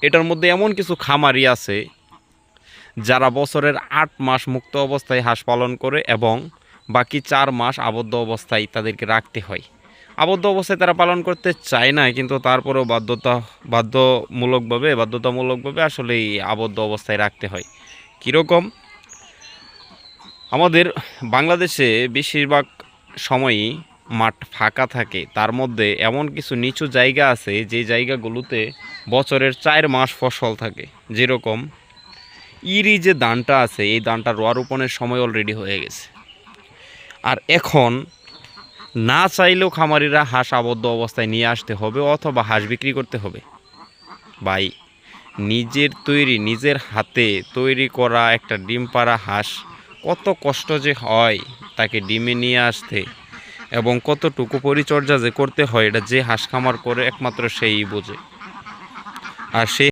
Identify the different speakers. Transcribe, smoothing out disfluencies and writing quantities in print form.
Speaker 1: এটার মধ্যে এমন কিছু খামারি আছে যারা বছরের ৮ মাস মুক্ত অবস্থায় হাঁস পালন করে এবং বাকি ৪ মাস আবদ্ধ অবস্থায় তাদেরকে রাখতে হয়। আবদ্ধ অবস্থায় তারা পালন করতে চায় না, কিন্তু তারপরেও বাধ্যতামূলকভাবে আসলে এই আবদ্ধ অবস্থায় রাখতে হয়। কীরকম, আমাদের বাংলাদেশে বেশিরভাগ সময়ই মাঠ ফাঁকা থাকে, তার মধ্যে এমন কিছু নিচু জায়গা আছে যে জায়গাগুলোতে বছরের ৪ মাস ফসল থাকে। যেরকম ইরি যে ধানটা আছে, এই ধানটা রোয়া রোপণের সময় অলরেডি হয়ে গেছে। আর এখন না চাইলেও খামারিরা হাঁস আবদ্ধ অবস্থায় নিয়ে আসতে হবে অথবা হাঁস বিক্রি করতে হবে। ভাই, নিজের হাতে তৈরি করা একটা ডিম পাড়া হাঁস কত কষ্ট যে হয় তাকে ডিমে নিয়ে আসতে, এবং কতটুকু পরিচর্যা যে করতে হয়, এটা যে হাঁস খামার করে একমাত্র সেই বোঝে। আর সেই